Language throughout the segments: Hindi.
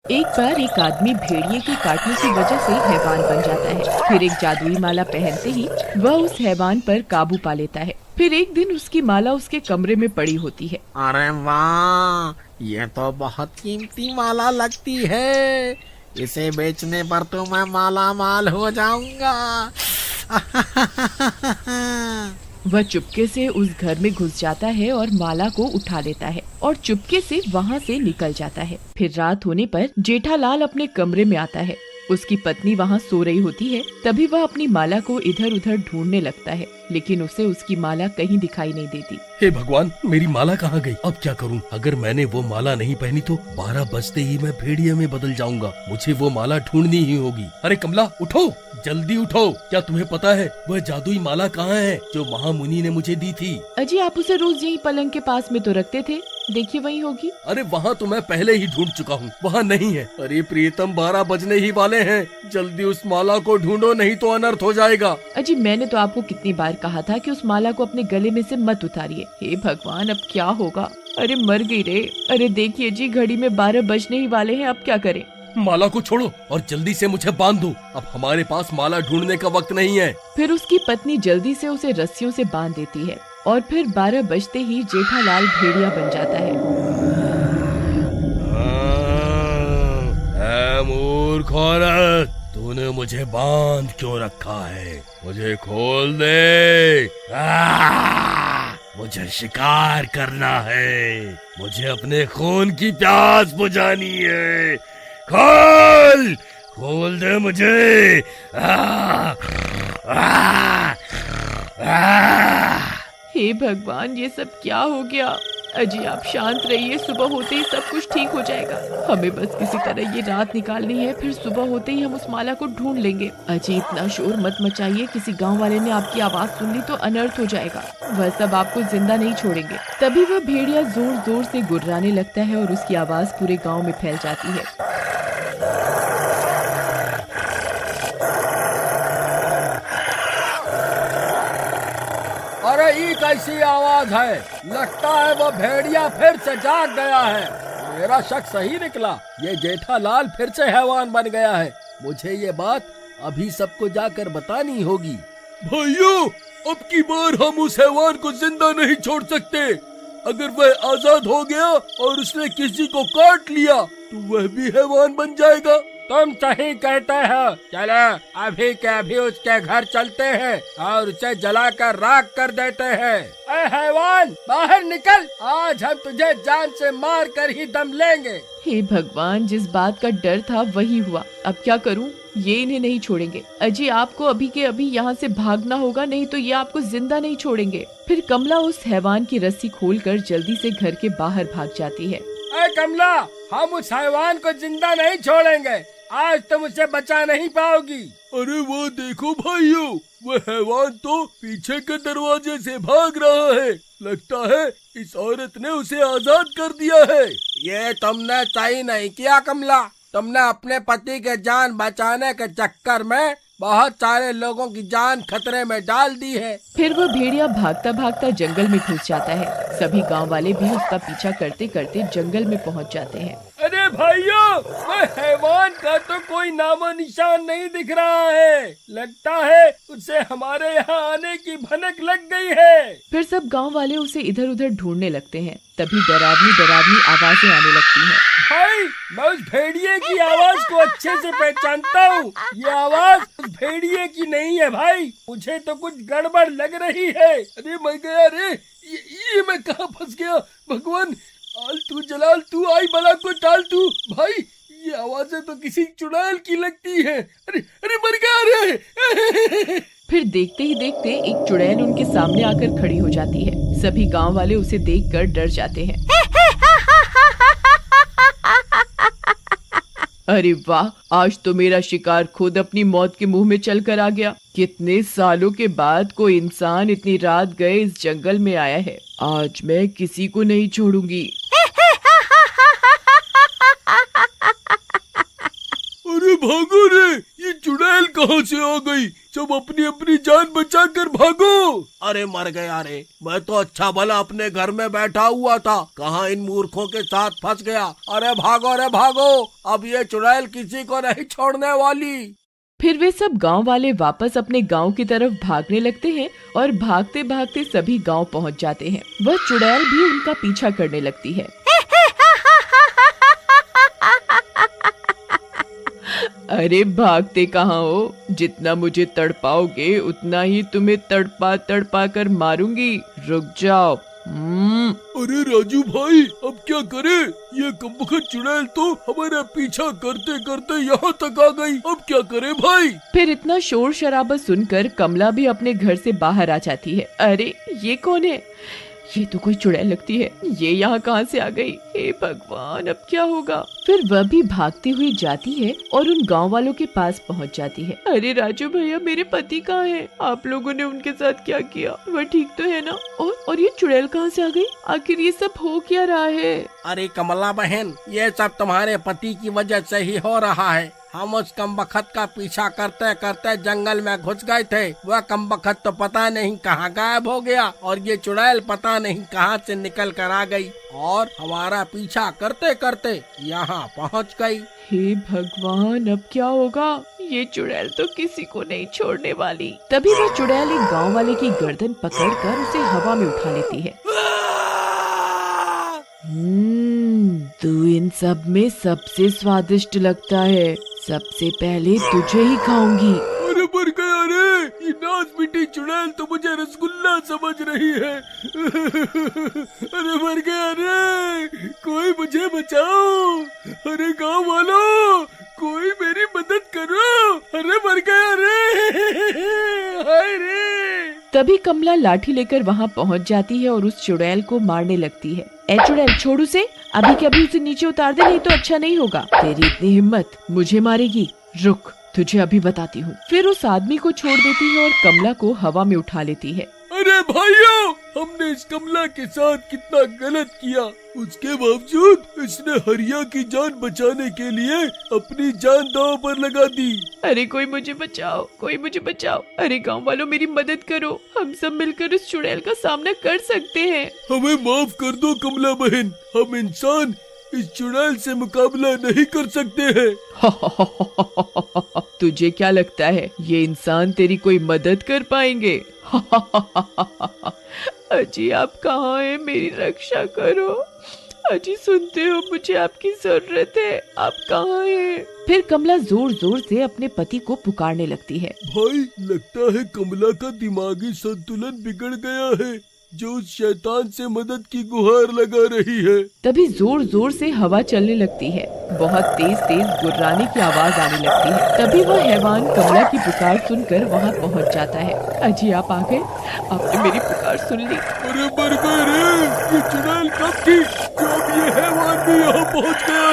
एक बार एक आदमी भेड़िए के काटने की वजह से हैवान बन जाता है। फिर एक जादुई माला पहनते ही वह उस हैवान पर काबू पा लेता है। फिर एक दिन उसकी माला उसके कमरे में पड़ी होती है। अरे वाह, ये तो बहुत कीमती माला लगती है। इसे बेचने पर तो मैं माला माल हो जाऊंगा। वह चुपके से उस घर में घुस जाता है और माला को उठा लेता है और चुपके से वहाँ से निकल जाता है। फिर रात होने पर जेठालाल अपने कमरे में आता है। उसकी पत्नी वहाँ सो रही होती है। तभी वह अपनी माला को इधर उधर ढूंढने लगता है, लेकिन उसे उसकी माला कहीं दिखाई नहीं देती। हे भगवान, मेरी माला कहाँ गई? अब क्या करूँ? अगर मैंने वो माला नहीं पहनी तो 12 बजते ही मैं भेड़िए में बदल जाऊंगा। मुझे वो माला ढूंढनी ही होगी। अरे कमला, उठो, जल्दी उठो। क्या तुम्हें पता है वह जादुई माला कहाँ है जो महामुनि ने मुझे दी थी? अजी, आप उसे रोज यही पलंग के पास में तो रखते थे, देखिए वही होगी। अरे वहाँ तो मैं पहले ही ढूंढ चुका हूँ, वहाँ नहीं है। अरे प्रियतम, 12 बजने ही वाले हैं, जल्दी उस माला को ढूंढो, नहीं तो अनर्थ हो जाएगा। अजी, मैंने तो आपको कितनी बार कहा था कि उस माला को अपने गले में से मत उतारिए। हे भगवान, अब क्या होगा? अरे मर गई रे। अरे देखिए जी, घड़ी में 12 बजने ही वाले हैं, अब क्या करें? माला को छोड़ो और जल्दी से मुझे बांध दो। अब हमारे पास माला ढूंढने का वक्त नहीं है। फिर उसकी पत्नी जल्दी से उसे रस्सियों से बांध देती है और फिर 12 बजते ही जेठालाल भेड़िया बन जाता है। मूर्ख औरत, तूने मुझे बांध क्यों रखा है? मुझे खोल दे। मुझे शिकार करना है, मुझे अपने खून की प्यास बुझानी है। खोल, खोल दे मुझे। हे भगवान, ये सब क्या हो गया? अजी, आप शांत रहिए, सुबह होते ही सब कुछ ठीक हो जाएगा। हमें बस किसी तरह ये रात निकालनी है, फिर सुबह होते ही हम उस माला को ढूंढ लेंगे। अजी, इतना शोर मत मचाइए, किसी गांव वाले ने आपकी आवाज सुन ली तो अनर्थ हो जाएगा। वह सब आपको जिंदा नहीं छोड़ेंगे। तभी वह भेड़िया जोर जोर से गुर्राने लगता है और उसकी आवाज पूरे गाँव में फैल जाती है। अरे ये कैसी आवाज है? लगता है वो भेड़िया फिर से जाग गया है। मेरा शक सही निकला, ये जेठालाल फिर से हैवान बन गया है। मुझे ये बात अभी सबको जाकर बतानी होगी। भाइयों, अब की बार हम उस हैवान को जिंदा नहीं छोड़ सकते। अगर वह आजाद हो गया और उसने किसी को काट लिया तो वह भी हैवान बन जाएगा। तुम सही कहते हो। चलो अभी के अभी उसके घर चलते हैं और उसे जलाकर राख कर देते हैं। ऐ हैवान, बाहर निकल, आज हम तुझे जान से मार कर ही दम लेंगे। हे भगवान, जिस बात का डर था वही हुआ। अब क्या करूं? ये इन्हें नहीं छोड़ेंगे। अजी, आपको अभी के अभी यहाँ से भागना होगा, नहीं तो ये आपको जिंदा नहीं छोड़ेंगे। फिर कमला उस हैवान की रस्सी खोलकर जल्दी से घर के बाहर भाग जाती है। ऐ कमला, हम उस हैवान को जिंदा नहीं छोड़ेंगे। आज तुम उसे बचा नहीं पाओगी। अरे वो देखो भाइयों, वह हैवान तो पीछे के दरवाजे से भाग रहा है। लगता है इस औरत ने उसे आजाद कर दिया है। ये तुमने सही नहीं किया कमला। तुमने अपने पति के जान बचाने के चक्कर में बहुत सारे लोगों की जान खतरे में डाल दी है। फिर वह भेड़िया भागता भागता जंगल में घुस जाता है। सभी गांव वाले भी उसका पीछा करते करते जंगल में पहुंच जाते हैं। अरे भाइयों, वह हैवान का तो कोई नामो निशान नहीं दिख रहा है। लगता है उसे हमारे यहाँ आने की भनक लग गई है। फिर सब गांव वाले उसे इधर उधर ढूंढने लगते हैं। तभी डरावनी डरावनी आवाजें आने लगती हैं। भाई, मैं उस भेड़िए की आवाज को अच्छे से पहचानता हूँ। ये आवाज उस भेड़िए की नहीं है भाई। मुझे तो कुछ गड़बड़ लग रही है। अरे मर गया रे, ये मैं कहाँ फंस गया? भगवान, आलतू जलाल तू, आई बला को टाल तू। भाई, ये आवाजें तो किसी चुड़ैल की लगती है। अरे अरे मर गया रे। फिर देखते ही देखते एक चुड़ैल उनके सामने आकर खड़ी हो जाती है। सभी गांव वाले उसे देखकर डर जाते हैं। अरे वाह, आज तो मेरा शिकार खुद अपनी मौत के मुंह में चल कर आ गया। कितने सालों के बाद कोई इंसान इतनी रात गए इस जंगल में आया है। आज मैं किसी को नहीं छोड़ूंगी। अरे भागो रे, ये चुड़ैल कहाँ से आ गई? सब अपनी अपनी जान बचा कर भागो। अरे मर गया रे, मैं तो अच्छा भला अपने घर में बैठा हुआ था, कहाँ इन मूर्खों के साथ फंस गया। अरे भागो, अब ये चुड़ैल किसी को नहीं छोड़ने वाली। फिर वे सब गांव वाले वापस अपने गांव की तरफ भागने लगते हैं और भागते भागते सभी गांव पहुंच जाते हैं। वह चुड़ैल भी उनका पीछा करने लगती है। अरे भागते कहाँ हो? जितना मुझे तड़पाओगे उतना ही तुम्हें तड़पा तड़पा कर मारूंगी। रुक जाओ। अरे राजू भाई, अब क्या करे? ये कमबख्त चुड़ैल तो हमारा पीछा करते करते यहाँ तक आ गई। अब क्या करे भाई? फिर इतना शोर शराबा सुनकर कमला भी अपने घर से बाहर आ जाती है। अरे ये कौन है? ये तो कोई चुड़ैल लगती है। ये यहाँ कहाँ से आ गई? हे भगवान, अब क्या होगा? फिर वह भी भागती हुई जाती है और उन गांव वालों के पास पहुँच जाती है। अरे राजू भैया, मेरे पति कहाँ हैं? आप लोगों ने उनके साथ क्या किया? वह ठीक तो है ना? और ये चुड़ैल कहाँ से आ गई? आखिर ये सब हो क्या रहा है? अरे कमला बहन, ये सब तुम्हारे पति की वजह से ही हो रहा है। हम उस कमबख्त का पीछा करते करते जंगल में घुस गए थे। वह कमबख्त तो पता नहीं कहाँ गायब हो गया और ये चुड़ैल पता नहीं कहाँ से निकल कर आ गई और हमारा पीछा करते करते यहाँ पहुँच गई। हे भगवान, अब क्या होगा? ये चुड़ैल तो किसी को नहीं छोड़ने वाली। तभी वह चुड़ैल एक गांव वाले की गर्दन पकड़कर उसे हवा में उठा लेती है। तू इन सब में सबसे स्वादिष्ट लगता है। सबसे पहले तुझे ही खाऊंगी। अरे मर गया रे, ये नाच मिट्टी चुड़ैल तो मुझे रसगुल्ला समझ रही है। अरे मर गया रे, कोई मुझे बचाओ। अरे गांव वालों, कोई मेरी मदद करो। अरे मर गया रे, हाय रे। तभी कमला लाठी लेकर वहाँ पहुँच जाती है और उस चुड़ैल को मारने लगती है। ए चुड़ैल, छोड़ उसे, अभी के अभी उसे नीचे उतार दे, नहीं तो अच्छा नहीं होगा। तेरी इतनी हिम्मत, मुझे मारेगी? रुक, तुझे अभी बताती हूँ। फिर उस आदमी को छोड़ देती है और कमला को हवा में उठा लेती है। अरे भाइयों, हमने इस कमला के साथ कितना गलत किया। उसके बावजूद इसने हरिया की जान बचाने के लिए अपनी जान दांव पर लगा दी। अरे कोई मुझे बचाओ, कोई मुझे बचाओ। अरे गांव वालों, मेरी मदद करो। हम सब मिलकर इस चुड़ैल का सामना कर सकते हैं। हमें माफ कर दो कमला बहन, हम इंसान इस चुड़ैल से मुकाबला नहीं कर सकते हैं। तुझे क्या लगता है ये इंसान तेरी कोई मदद कर पाएंगे? अजी, आप कहाँ हैं? मेरी रक्षा करो। अजी सुनते हो, मुझे आपकी जरूरत है। आप कहाँ हैं? फिर कमला जोर जोर से अपने पति को पुकारने लगती है। भाई, लगता है कमला का दिमागी संतुलन बिगड़ गया है, जो उस शैतान से मदद की गुहार लगा रही है। तभी जोर जोर से हवा चलने लगती है। बहुत तेज तेज गुर्राने की आवाज आने लगती है। तभी वह हैवान कमला की पुकार सुनकर वहाँ पहुँच जाता है। अजी, आप आ गए? आपने मेरी पुकार सुन ली? अरे मर गए रे, ये चुड़ैल कब थी जब ये हैवान भी यहाँ पहुँच गया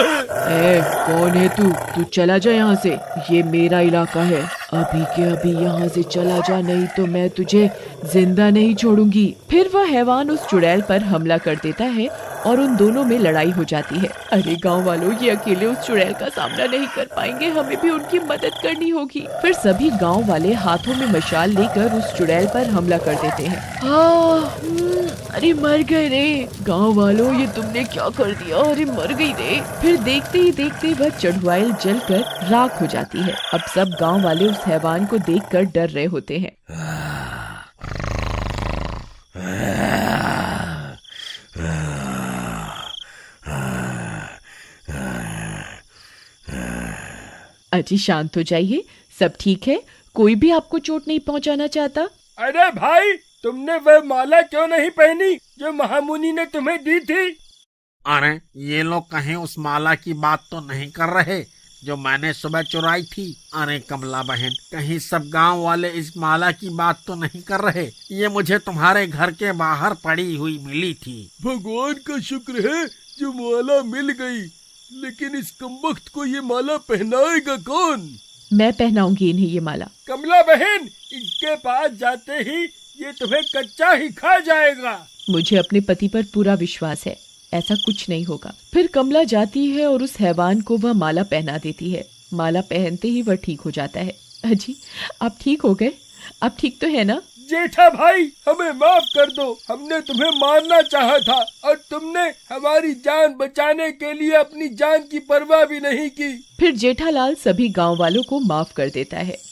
है? कौन है तू? तू चला जा यहाँ से, ये मेरा इलाका है। अभी के अभी यहाँ से चला जा, नहीं तो मैं तुझे जिंदा नहीं छोड़ूंगी। फिर वह हैवान उस चुड़ैल पर हमला कर देता है और उन दोनों में लड़ाई हो जाती है। अरे गांव वालों, ये अकेले उस चुड़ैल का सामना नहीं कर पाएंगे, हमें भी उनकी मदद करनी होगी। फिर सभी गांव वाले हाथों में मशाल लेकर उस चुड़ैल पर हमला कर देते हैं। अरे मर गए रे गांव वालों, ये तुमने क्या कर दिया? अरे मर गई रे। फिर देखते ही देखते वह चढ़वाइल जलकर राख हो जाती है। अब सब गांव वाले उस हैवान को देखकर डर रहे होते हैं। अजी शांत हो जाइए, सब ठीक है, कोई भी आपको चोट नहीं पहुंचाना चाहता। अरे भाई, तुमने वह माला क्यों नहीं पहनी जो महामुनि ने तुम्हें दी थी? अरे ये लोग कहीं उस माला की बात तो नहीं कर रहे जो मैंने सुबह चुराई थी? अरे कमला बहन, कहीं सब गांव वाले इस माला की बात तो नहीं कर रहे? ये मुझे तुम्हारे घर के बाहर पड़ी हुई मिली थी। भगवान का शुक्र है जो माला मिल गई, लेकिन इस कमबख्त को ये माला पहनाएगा कौन? मैं पहनाऊंगी इन्हें ये माला। कमला बहन, इसके पास जाते ही ये तुम्हें कच्चा ही खा जाएगा। मुझे अपने पति पर पूरा विश्वास है, ऐसा कुछ नहीं होगा। फिर कमला जाती है और उस हैवान को वह माला पहना देती है। माला पहनते ही वह ठीक हो जाता है। अजी आप ठीक हो गए? आप ठीक तो है ना? जेठा भाई, हमें माफ कर दो। हमने तुम्हें मारना चाहा था और तुमने हमारी जान बचाने के लिए अपनी जान की परवाह भी नहीं की। फिर जेठालाल सभी गांव वालों को माफ कर देता है।